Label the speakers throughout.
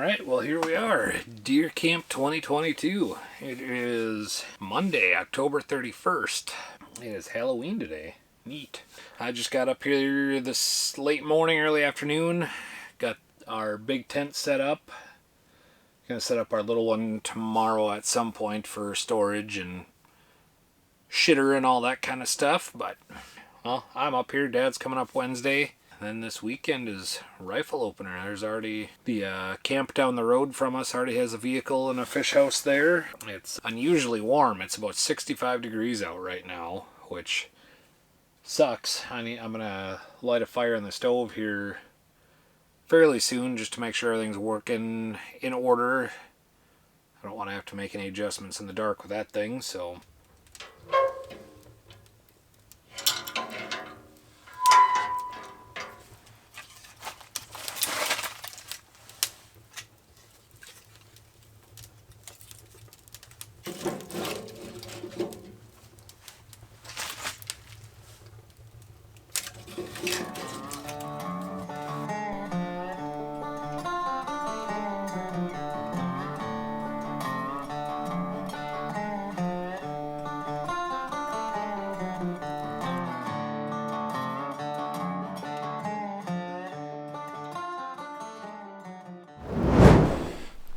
Speaker 1: Alright, well here we are, Deer Camp 2022. It is Monday, October 31st. It is Halloween today. Neat. I just got up here this late morning, early afternoon. Got our big tent set up. Gonna set up our little one tomorrow at some point for storage and shitter and all that kind of stuff. But, well, I'm up here. Dad's coming up Wednesday. Then this weekend is rifle opener. There's already the camp down the road from us already has a vehicle and a fish house there. It's unusually warm. It's about 65 degrees out right now, which sucks. I'm gonna light a fire on the stove here fairly soon just to make sure everything's working in order. I don't want to have to make any adjustments in the dark with that thing, so.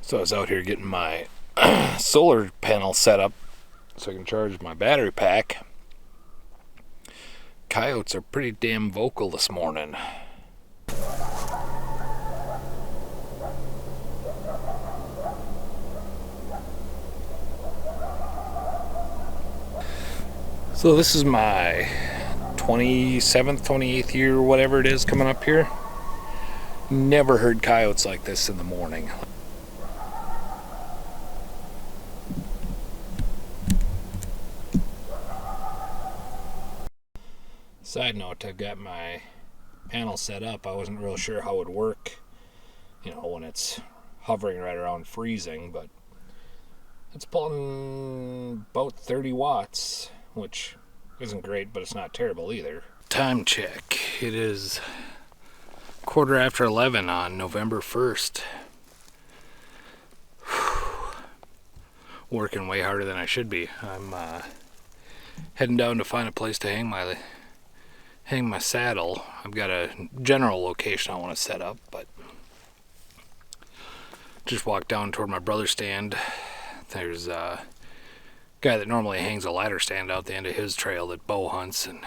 Speaker 1: So I was out here getting my solar panel set up so I can charge my battery pack. Coyotes are pretty damn vocal this morning. So this is my 27th, 28th year, whatever it is, coming up here. Never heard coyotes like this in the morning. Side note, I've got my panel set up. I wasn't real sure how it would work, when it's hovering right around freezing, but it's pulling about 30 watts, which isn't great, but it's not terrible either. Time check. It is 11:15 on November 1st. Working way harder than I should be. I'm heading down to find a place to hang my saddle. I've got a general location I want to set up, but just walked down toward my brother's stand. There's a guy that normally hangs a ladder stand out the end of his trail that bow hunts, and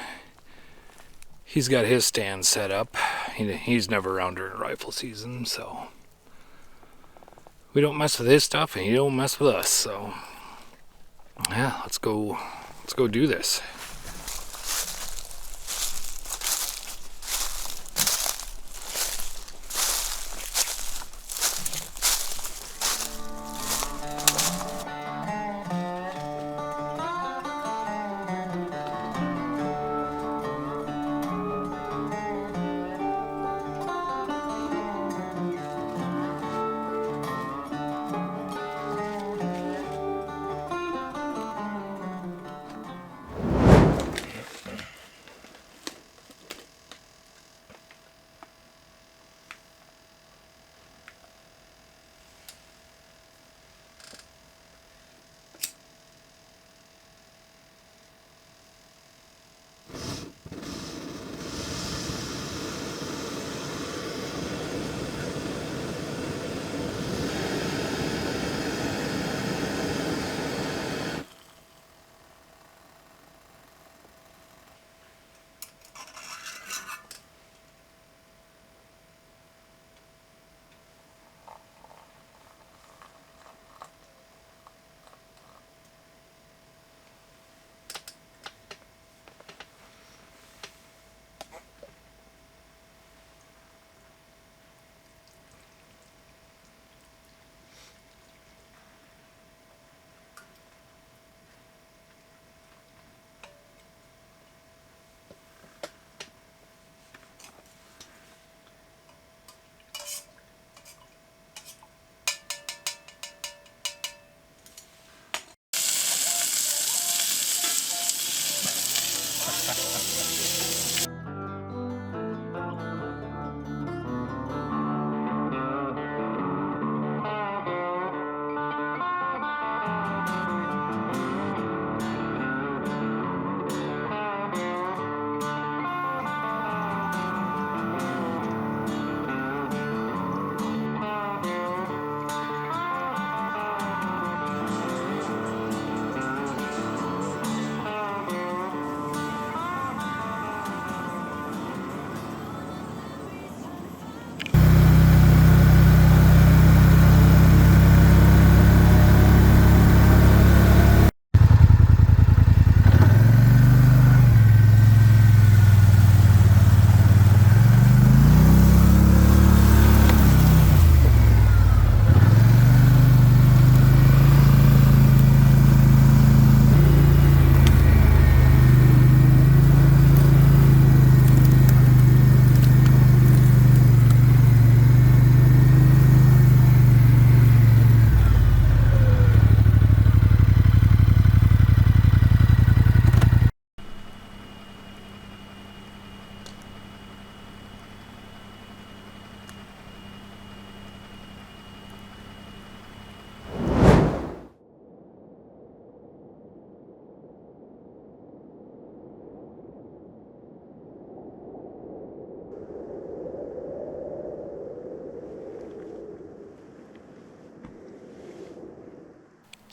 Speaker 1: he's got his stand set up. He's never around during rifle season, so we don't mess with his stuff and he don't mess with us. So yeah, let's go do this.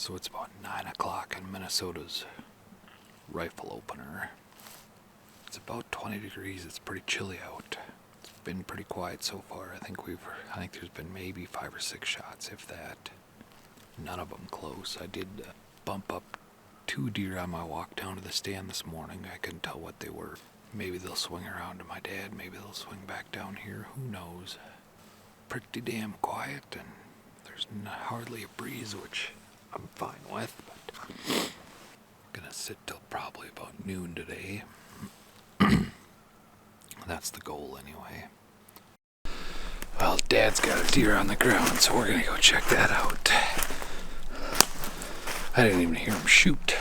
Speaker 1: So it's about 9 o'clock in Minnesota's rifle opener. It's about 20 degrees. It's pretty chilly out. It's been pretty quiet so far. I think there's been maybe 5 or 6 shots, if that. None of them close. I did bump up 2 deer on my walk down to the stand this morning. I couldn't tell what they were. Maybe they'll swing around to my dad. Maybe they'll swing back down here. Who knows? Pretty damn quiet, and there's hardly a breeze, which I'm fine with, but I'm gonna sit till probably about noon today. That's the goal anyway. Well, Dad's got a deer on the ground, so we're gonna go check that out. I didn't even hear him shoot.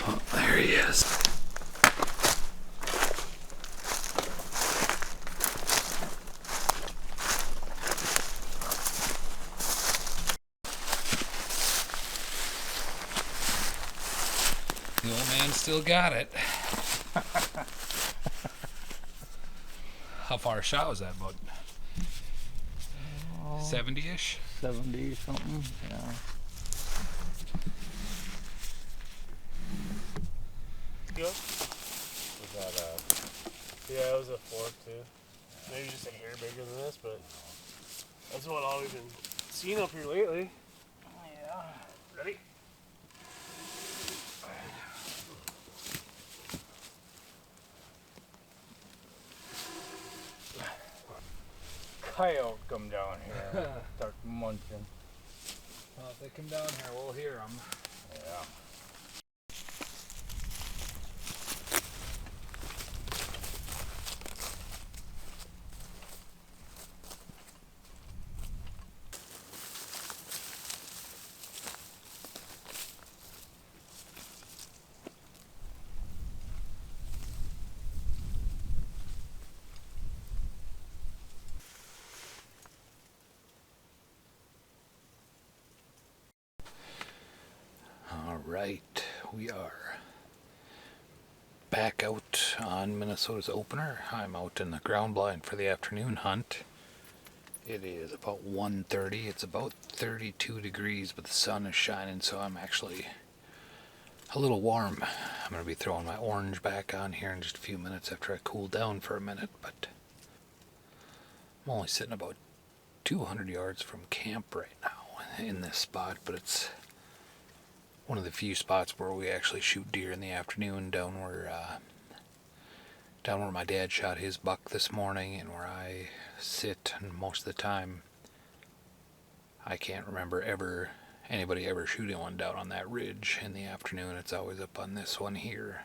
Speaker 1: Oh, there he is. The old man still got it. How far a shot was that? About 70-ish?
Speaker 2: 70 something, yeah.
Speaker 3: Go? Was that yeah, it was a fork too. Maybe just a hair bigger than this, but that's what all we've been seeing up here lately.
Speaker 2: Yeah.
Speaker 3: Ready?
Speaker 2: Coyote come down here, start munching.
Speaker 1: Well, if they come down here, we'll hear them.
Speaker 2: Yeah.
Speaker 1: Alright, we are back out on Minnesota's opener. I'm out in the ground blind for the afternoon hunt. It is about 1:30. It's about 32 degrees, but the sun is shining, so I'm actually a little warm. I'm going to be throwing my orange back on here in just a few minutes after I cool down for a minute, but I'm only sitting about 200 yards from camp right now in this spot, but it's one of the few spots where we actually shoot deer in the afternoon, down where my dad shot his buck this morning, and where I sit. And most of the time, I can't remember anybody ever shooting one down on that ridge in the afternoon. It's always up on this one here.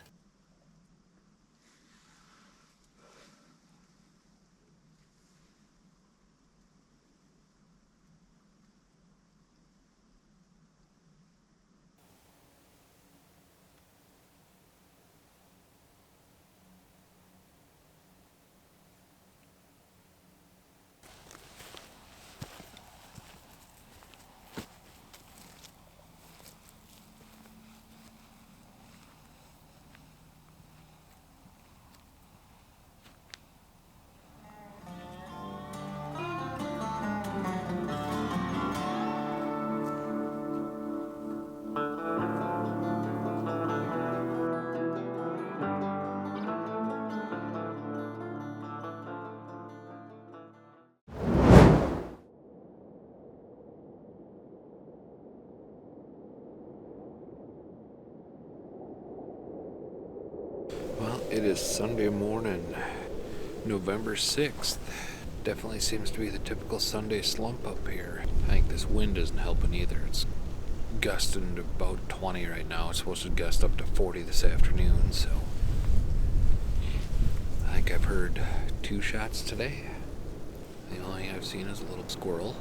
Speaker 1: Well, it is Sunday morning, November 6th. Definitely seems to be the typical Sunday slump up here. I think this wind isn't helping either. It's gusting to about 20 right now. It's supposed to gust up to 40 this afternoon, so I think I've heard 2 shots today. The only thing I've seen is a little squirrel.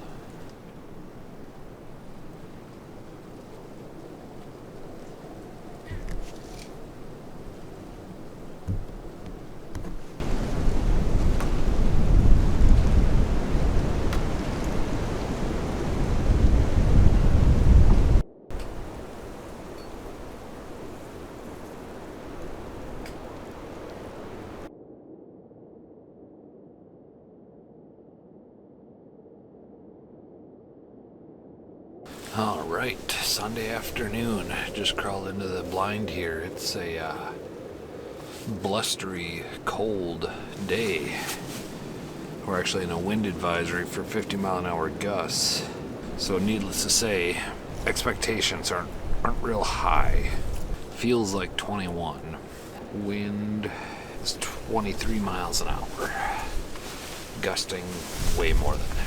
Speaker 1: All right, Sunday afternoon. Just crawled into the blind here. It's a blustery, cold day. We're actually in a wind advisory for 50-mile-an-hour gusts. So needless to say, expectations aren't real high. Feels like 21. Wind is 23 miles an hour. Gusting way more than that.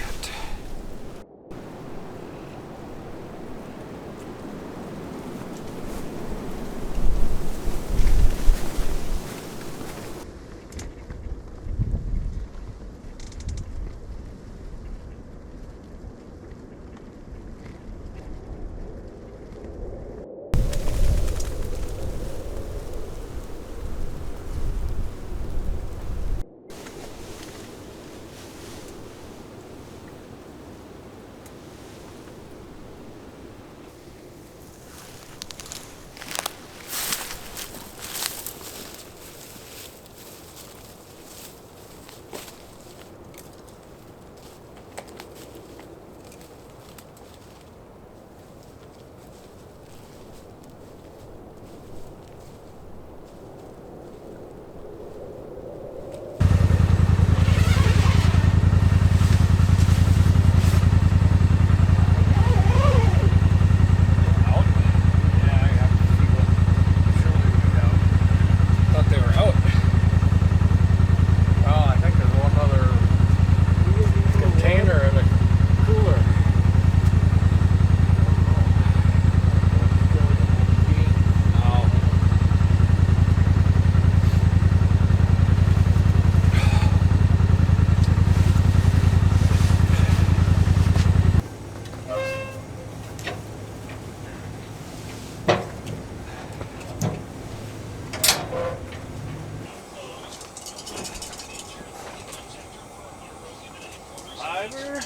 Speaker 3: Fiver.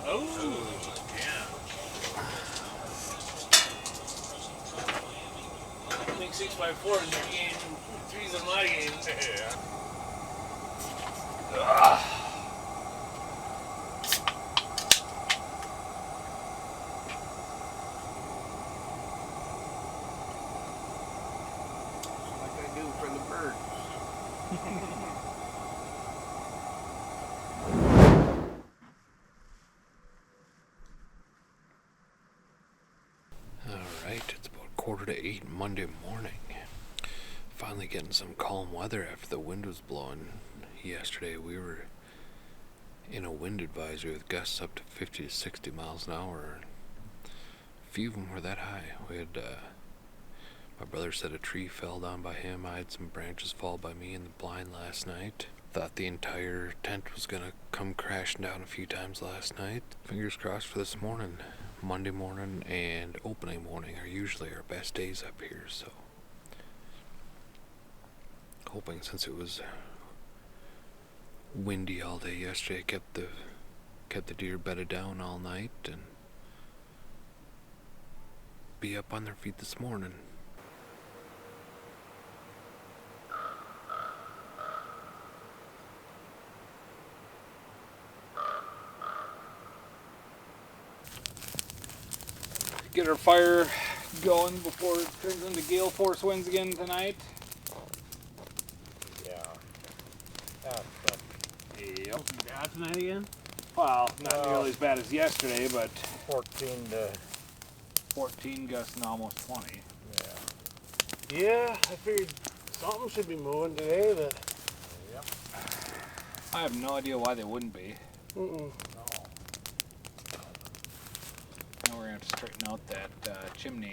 Speaker 3: Oh.
Speaker 1: Yeah.
Speaker 3: I think 6x4 is your game. 3's in my game.
Speaker 1: Yeah. Like I do for the birds. Alright, it's about 7:45 Monday morning. Finally getting some calm weather after the wind was blowing. Yesterday we were in a wind advisory with gusts up to 50 to 60 miles an hour. A few of them were that high. We had, my brother said a tree fell down by him. I had some branches fall by me in the blind last night. Thought the entire tent was gonna come crashing down a few times last night. Fingers crossed for this morning. Monday morning and opening morning are usually our best days up here, so hoping, since it was windy all day yesterday, kept the deer bedded down all night and be up on their feet this morning. Get our fire going before it turns into gale force winds again tonight.
Speaker 2: Yeah. That's but
Speaker 1: Yep.
Speaker 3: Bad tonight again?
Speaker 1: Well, not
Speaker 2: Well-
Speaker 1: nearly as bad as yesterday, but
Speaker 2: 14 to
Speaker 1: 14 gusts and almost 20.
Speaker 2: yeah.
Speaker 3: Yeah, I figured something should be moving today, but
Speaker 2: Yep.
Speaker 1: I have no idea why they wouldn't be.
Speaker 3: mm-mm.
Speaker 2: No.
Speaker 1: Now we're going to have to straighten out that chimney.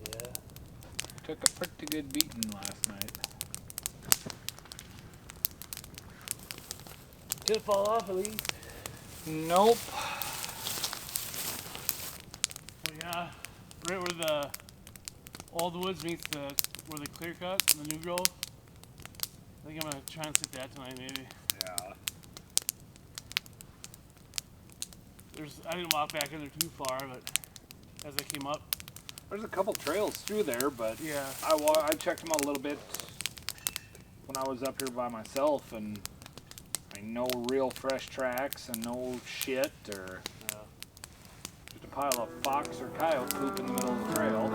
Speaker 3: Yeah.
Speaker 1: Took a pretty good beating last night.
Speaker 3: Did it fall off at least?
Speaker 1: Nope.
Speaker 3: Well, yeah. Right where the old woods meets where the clear cut and the new growth. I think I'm gonna try and stick that tonight maybe.
Speaker 2: Yeah.
Speaker 3: I didn't walk back in there too far, but as I came up,
Speaker 1: There's a couple trails through there, but
Speaker 3: yeah.
Speaker 1: I checked them out a little bit when I was up here by myself, and I No real fresh tracks and no shit or just a pile of fox or coyote poop in the middle of the trail.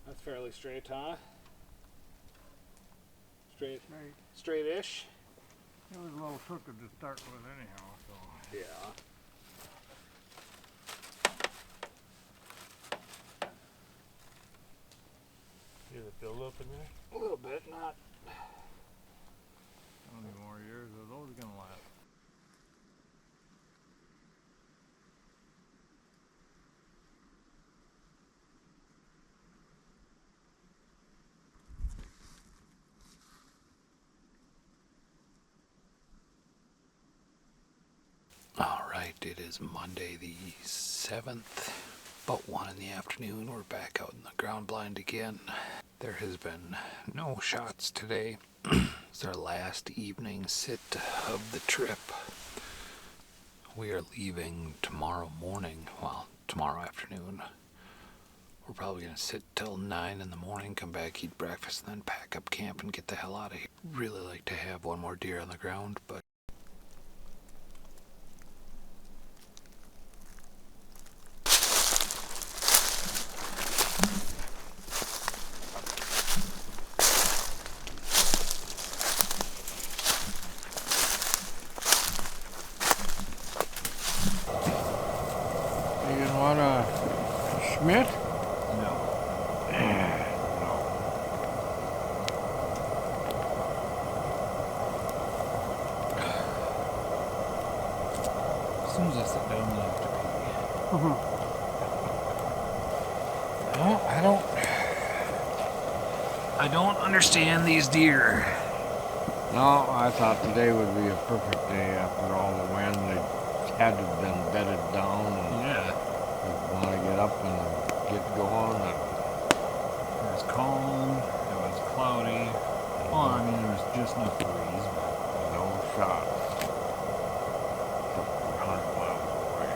Speaker 1: That's fairly straight, huh? Straight-ish.
Speaker 2: It was a little crooked to start with anyhow, so.
Speaker 1: Yeah.
Speaker 3: Hear the build up in there?
Speaker 1: A little bit, not.
Speaker 2: How many more years are those gonna last?
Speaker 1: Alright, it is Monday the 7th, about 1 in the afternoon. We're back out in the ground blind again. There has been no shots today. It's our last evening sit of the trip. We are leaving tomorrow morning, well, tomorrow afternoon. We're probably going to sit till 9 in the morning, come back, eat breakfast, and then pack up camp and get the hell out of here. Really like to have one more deer on the ground, but
Speaker 2: You gonna want a Schmidt?
Speaker 1: no. As soon as I sit down, I have to pee. Well, I don't understand these deer.
Speaker 2: No, I thought today would be a perfect day after all the wind. They had to have been bedded down and
Speaker 1: Yeah.
Speaker 2: want to get up and get going. And
Speaker 1: It was calm, it was cloudy. Well, I mean, there was just enough breeze, but
Speaker 2: no shots. Except for 100 miles away.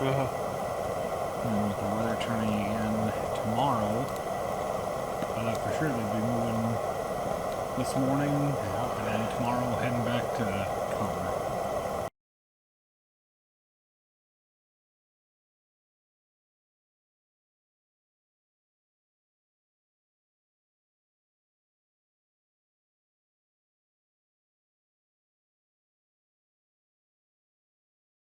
Speaker 1: yeah. And with the weather turning again tomorrow, for sure they'd be moving this morning, and then tomorrow heading back to